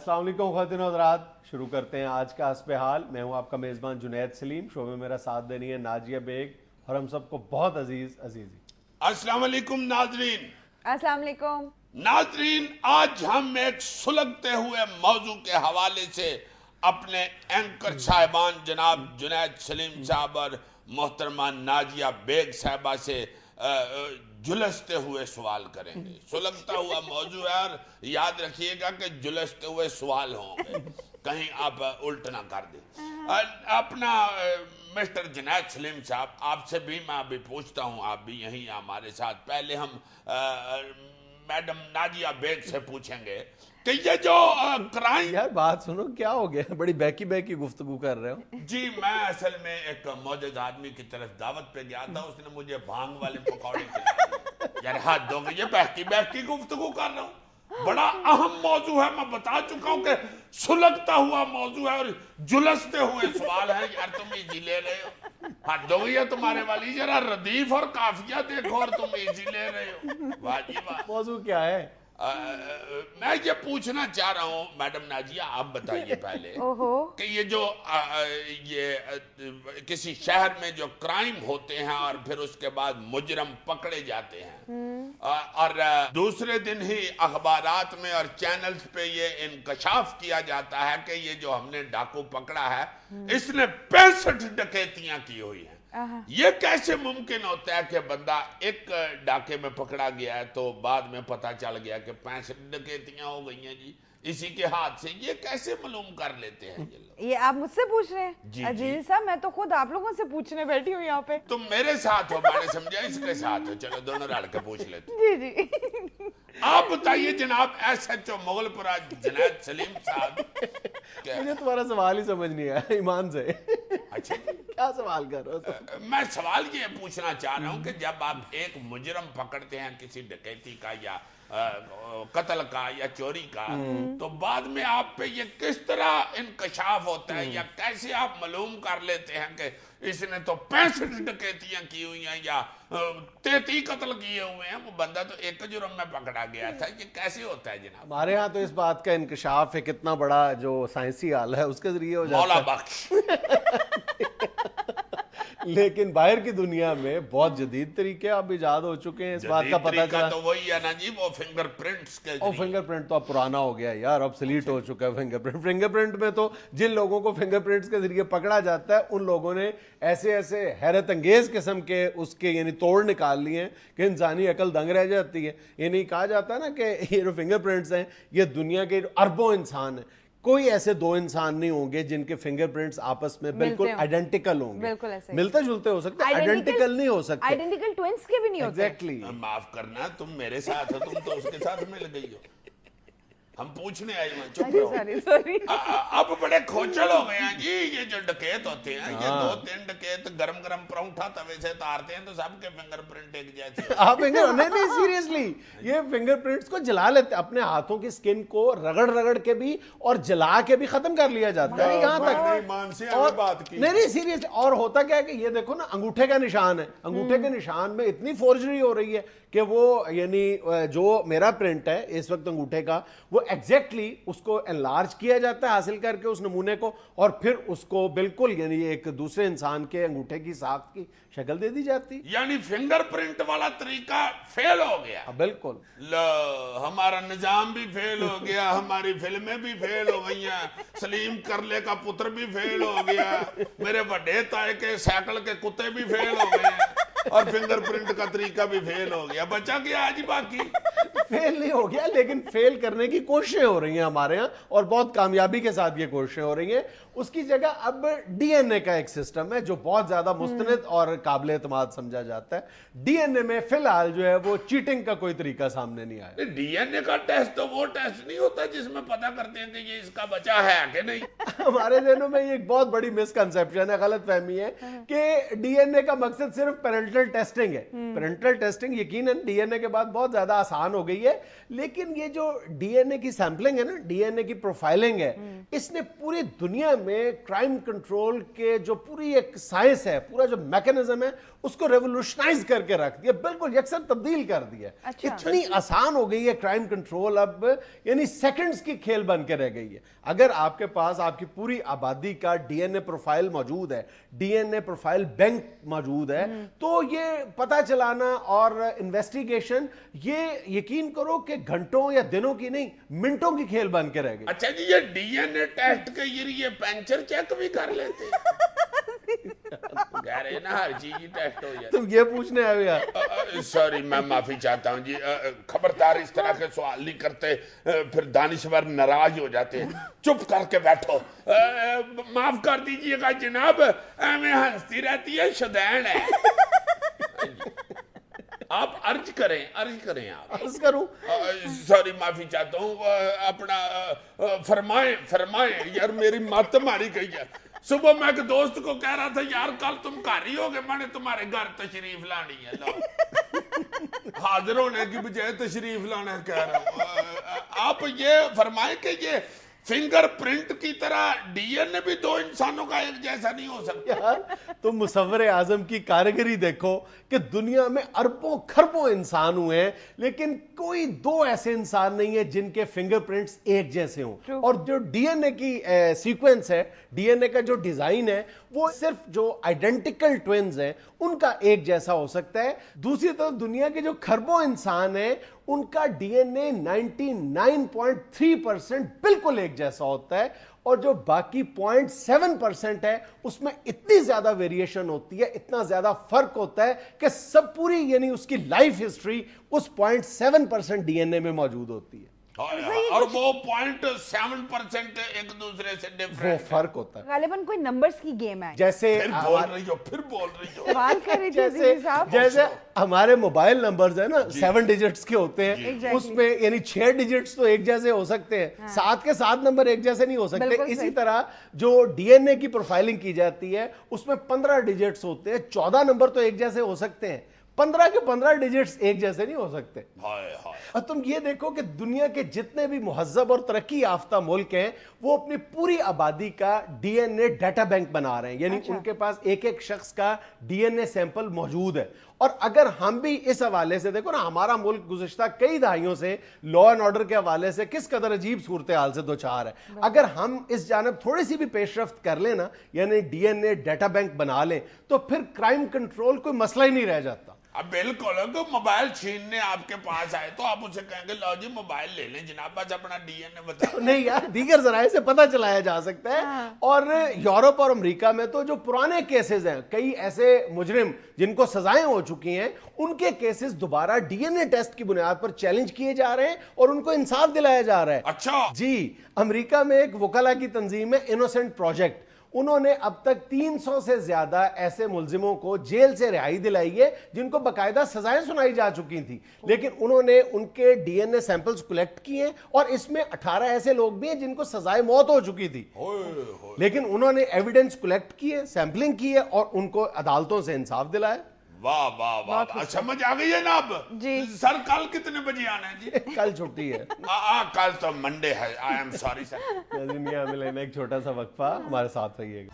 अस्सलाम वालेकुम ख़वातीन और हज़रात, शुरू करते हैं आज का हस्ब हाल। मैं हूं आपका मेज़बान जुनैद सलीम। शो में मेरा साथ देनी है नाजिया बेग और हम सबको बहुत अजीज़ी। अस्सलाम वालेकुम नाजरीन। अस्सलाम वालेकुम नाजरीन, आज हम एक सुलगते हुए मौजू के हवाले से अपने एंकर साहिबान जनाब जुनैद सलीम साहब और मोहतरमा नाजिया बेग साहिबा से जुलसते हुए सवाल करेंगे। सुलगता हुआ मौजू है और याद रखिएगा कि जुलसते हुए सवाल होंगे, कहीं आप उल्ट ना कर दें। अपना मिस्टर जुनैद सलीम साहब, आपसे भी मैं अभी पूछता हूँ, आप भी यहीं हमारे साथ। पहले हम मैडम नाजिया बेग से पूछेंगे कि ये जो क्राइम। यार बात सुनो, क्या हो गया? बड़ी बहकी गुफ्तगू कर रहे हो। जी, मैं असल में एक मौजूद आदमी की तरफ दावत पे गया था, उसने मुझे भांग वाले पकौड़े खिलाए। यार हद हो गई, ये बहकी गुफ्तगू कर रहा हूँ। बड़ा अहम मौजू है, मैं बता चुका हूँ कि सुलगता हुआ मौजू है और जुलसते हुए सवाल है। यार तुम इजी ले रहे हो, हद हो गई है तुम्हारे वाली। जरा रदीफ और काफिया देखो और तुम इजी ले रहे हो। वाह जी वाह। मौजू क्या है? मैं ये पूछना चाह रहा हूँ मैडम नाजिया, आप बताइए पहले कि ये जो किसी शहर में जो क्राइम होते हैं और फिर उसके बाद मुजरम पकड़े जाते हैं और दूसरे दिन ही अखबारात में और चैनल्स पे ये इंकशाफ किया जाता है कि ये जो हमने डाकू पकड़ा है इसने 65 डकैतियां की हुई हैं। ये कैसे मुमकिन होता है कि बंदा एक डाके में पकड़ा गया है तो बाद में पता चल गया कि 65 डकैतियां हो गई हैं जी इसी के हाथ से? ये कैसे मालूम कर लेते हैं ये लोग? ये आप मुझसे पूछ रहे हैं? जी, अजीज साहब, मैं तो खुद आप लोगों से पूछने बैठी हूँ यहाँ पे। तुम मेरे साथ हो, मैंने समझा इसके साथ हो। चलो दोनों रल के पूछ लेते। जी आप बताइए जनाब SHO मुगलपुरा जुनैद सलीम साहब। मुझे तुम्हारा सवाल ही समझ नहीं आया, ईमान से। अच्छा, क्या सवाल कर रहे हो? मैं सवाल ये पूछना चाह रहा हूँ कि जब आप एक मुजरम पकड़ते हैं किसी डकैती का या कत्ल का या चोरी का, तो बाद में आप पे ये किस तरह इंकशाफ होता है या कैसे आप मालूम कर लेते हैं कि इसने तो 65 डकैतियां की हुई हैं या 33 कत्ल किए हुए हैं? वो बंदा तो एक जुर्म में पकड़ा गया था। ये कैसे होता है जनाब? हमारे यहाँ तो इस बात का इंकशाफ एक इतना बड़ा जो साइंसी हाल है उसके जरिए हो जाता मौला है। बख्श। लेकिन बाहर की दुनिया में बहुत जदीद तरीके अब इजाद हो चुके हैं, इस बात का पता चला। तो वही है ना जी, वो फिंगरप्रिंट्स के और फिंगरप्रिंट तो अब पुराना हो गया यार, अब सलीट हो चुका है फिंगरप्रिंट में तो जिन लोगों को फिंगरप्रिंट्स के जरिए पकड़ा जाता है उन लोगों ने ऐसे हैरत अंगेज किस्म के उसके यानी तोड़ निकाल लिए हैं कि इंसानी अकल दंग रह जाती है। ये नहीं कहा जाता ना कि ये जो फिंगरप्रिंट्स हैं ये दुनिया के अरबों इंसान हैं, कोई ऐसे दो इंसान नहीं होंगे जिनके फिंगरप्रिंट्स आपस में बिल्कुल आइडेंटिकल होंगे। बिल्कुल ऐसे मिलते जुलते हो सकते, आइडेंटिकल नहीं हो सकते। आइडेंटिकल ट्विंस के भी नहीं होते। एग्जैक्टली। माफ करना, तुम मेरे साथ हो, तुम तो उसके साथ मिल गई हो। हम पूछने आए हैं, चुप रहो। सॉरी। अब बड़े खोचल हो गए हैं जी। ये जो डकैत होते हैं, ये 2-3 डकैत गरम गरम परांठा तवे से तारते हैं तो सबके फिंगरप्रिंट एक जैसे। आप नहीं सीरियसली, ये फिंगरप्रिंट्स को जला लेते, अपने हाथों की स्किन को रगड़ के भी और जला के भी खत्म कर लिया जाता है। यहाँ तक और बात की नहीं सीरियसली। और होता क्या है कि ये देखो ना, अंगूठे का निशान है, अंगूठे के निशान में इतनी फोर्जरी हो रही है कि वो यानी जो मेरा प्रिंट है इस वक्त अंगूठे का, वो एग्जैक्टली उसको एनलार्ज किया जाता है हासिल करके उस नमूने को, और फिर उसको बिल्कुल यानी एक दूसरे इंसान के अंगूठे की साख की शक्ल दे दी जाती। यानी फिंगरप्रिंट वाला तरीका फेल हो गया। बिल्कुल। हमारा निजाम भी फेल हो गया, हमारी फिल्में भी फेल हो गई हैं, सलीम करले का पुत्र भी फेल हो गया, मेरे बड़े ताए के साइकिल के कुत्ते भी फेल हो गए हैं और फिंगरप्रिंट का तरीका भी फेल हो गया। बचा क्या आज? बाकी फेल नहीं हो गया, लेकिन फेल करने की कोशिशें हो रही हैं हमारे यहाँ और बहुत कामयाबी के साथ ये कोशिशें हो रही हैं। उसकी जगह अब डीएनए का एक सिस्टम है जो बहुत ज्यादा मुस्तनद और काबिल एतमाद समझा जाता है। डीएनए में फिलहाल जो है वो चीटिंग का कोई तरीका सामने नहीं आया। डीएनए का टेस्ट तो वो टेस्ट नहीं होता जिसमें पता करते हैं कि ये इसका बच्चा है कि नहीं। हमारे जहनों में ये एक बहुत बड़ी मिसकंसेप्शन है, गलत फहमी है कि डीएनए का मकसद सिर्फ पेरेंटल टेस्टिंग है। पेरेंटल टेस्टिंग यकीनन डीएनए के बाद बहुत ज्यादा आसान आसान हो गई है, लेकिन ये जो डीएनए की सैंपलिंग है ना, डीएनए की प्रोफाइलिंग है, इसने पूरी दुनिया में क्राइम कंट्रोल के जो पूरी एक साइंस है, पूरा जो मैकेनिज्म है, उसको रेवोल्यूशनाइज करके रख दिया, बिल्कुल यकसर तब्दील कर दिया। अच्छा। इतनी आसान हो गई है क्राइम कंट्रोल, अब यानी सेकंड्स की खेल बन के रह गई है। अगर आपके पास आपकी पूरी आबादी का डीएनए प्रोफाइल मौजूद है, डीएनए प्रोफाइल बैंक मौजूद है, तो ये पता चलाना और इन्वेस्टिगेशन, ये यकीन करो कि घंटों या दिनों की नहीं, मिनटों की खेल बन के रह गई। अच्छा जी, ये डीएनए टेस्ट के जरिए पंचर चेक भी कर लेते कह रहे ना हर चीज ही टेस्ट हो जाती। तुम ये पूछने आए हो यार? सॉरी, मैं माफी चाहता हूँ जी, खबरदार इस तरह के सवाल नहीं करते, फिर दानिशवर नाराज हो जाते हैं। चुप करके बैठो। माफ कर दीजिएगा जनाब, मैं हंसती रहती है, शुदैन है। आप अर्ज करें आप। अर्ज करूं? सॉरी, माफी चाहता हूँ, अपना फरमाएं यार, मेरी मत मारी गई है। सुबह मैं एक दोस्त को कह रहा था, यार कल तुम घर ही होगे, मैंने तुम्हारे घर तशरीफ लानी है। लो हाजिर होने की बजाय तशरीफ लाना कह रहा हूँ। आप ये फरमाएं कि ये फिंगरप्रिंट की तरह डीएनए भी दो इंसानों का एक जैसा नहीं हो सकता। यार तुम मुसव्वरे आजम की कारीगरी देखो कि दुनिया में अरबों खरबों इंसान हुए हैं, लेकिन कोई दो ऐसे इंसान नहीं है जिनके फिंगरप्रिंट्स एक जैसे हों। और जो डीएनए की सीक्वेंस है, डीएनए का जो डिजाइन है, वो सिर्फ जो आइडेंटिकल ट्विन्स हैं उनका एक जैसा हो सकता है। दूसरी तरफ दुनिया के जो खरबों इंसान हैं, उनका डीएनए 99.3% बिल्कुल एक जैसा होता है, और जो बाकी 0.7% है उसमें इतनी ज्यादा वेरिएशन होती है, इतना ज्यादा फर्क होता है कि सब पूरी यानी उसकी लाइफ हिस्ट्री उस 0.7% डीएनए में मौजूद होती है। और वो 0.7% एक दूसरे से वो डिफरेंट फर्क होता है। गालिबन कोई नंबर्स की गेम है। जैसे फिर बोल रही हो सवाल कर रही थी जैसे अजीज साहब। जैसे हमारे मोबाइल नंबर्स है ना, 7 डिजिट्स के होते हैं, Exactly. उसमें यानी 6 डिजिट्स तो एक जैसे हो सकते हैं, 7 के 7 नंबर एक जैसे नहीं हो सकते। बिल्कुल इसी सही। तरह जो डीएनए की प्रोफाइलिंग की जाती है, उसमें 15 डिजिट्स होते हैं, 14 नंबर तो एक जैसे हो सकते हैं, 15 के 15 डिजिट्स एक जैसे नहीं हो सकते। और तुम ये देखो कि दुनिया के जितने भी मुहज्जब और तरक्की याफ्ता मुल्क हैं, वो अपनी पूरी आबादी का डीएनए डाटा बैंक बना रहे हैं, यानी उनके पास एक एक शख्स का डीएनए सैंपल मौजूद है। और अगर हम भी इस हवाले से देखो ना, हमारा मुल्क गुज़िश्ता कई दहाइयों से लॉ एंड ऑर्डर के हवाले से किस कदर अजीब सूरत हाल से दो चार है। अगर हम इस जानब थोड़ी सी भी पेशरफ्त कर लें ना, यानी डीएनए डाटा बैंक बना लें, तो फिर क्राइम कंट्रोल कोई मसला ही नहीं रह जाता। अब बिल्कुल, तो मोबाइल छीनने आपके पास आए तो आप उसे कहेंगे लो जी मोबाइल ले लें जनाब, बस अपना डीएनए बताओ। नहीं यार, दीगर जराए से पता चलाया जा सकता है। और यूरोप और अमेरिका में तो जो पुराने केसेस हैं, कई ऐसे मुजरिम जिनको सजाएं हो चुकी हैं, उनके केसेस दोबारा डीएनए टेस्ट की बुनियाद पर चैलेंज किए जा रहे हैं और उनको इंसाफ दिलाया जा रहा है। अच्छा जी, अमेरिका में एक वकाला की तंजीम है इनोसेंट प्रोजेक्ट, उन्होंने अब तक 300 से ज्यादा ऐसे मुल्जिमों को जेल से रिहाई दिलाई है जिनको बकायदा सजाएं सुनाई जा चुकी थी, लेकिन उन्होंने उनके डीएनए सैंपल्स कलेक्ट किए और इसमें 18 ऐसे लोग भी हैं जिनको सजाए मौत हो चुकी थी, लेकिन उन्होंने एविडेंस कलेक्ट किए, सैंपलिंग की है और उनको अदालतों से इंसाफ दिलाया। वाह वाह वाह, समझ आ गई है ना अब जी। सर। कल कितने बजे आना है जी? कल छुट्टी है। कल तो मंडे है। I am sorry sir. नाज़रीन, यहाँ मिलेंगे एक छोटा सा वक्फा, हमारे साथ रहिएगा।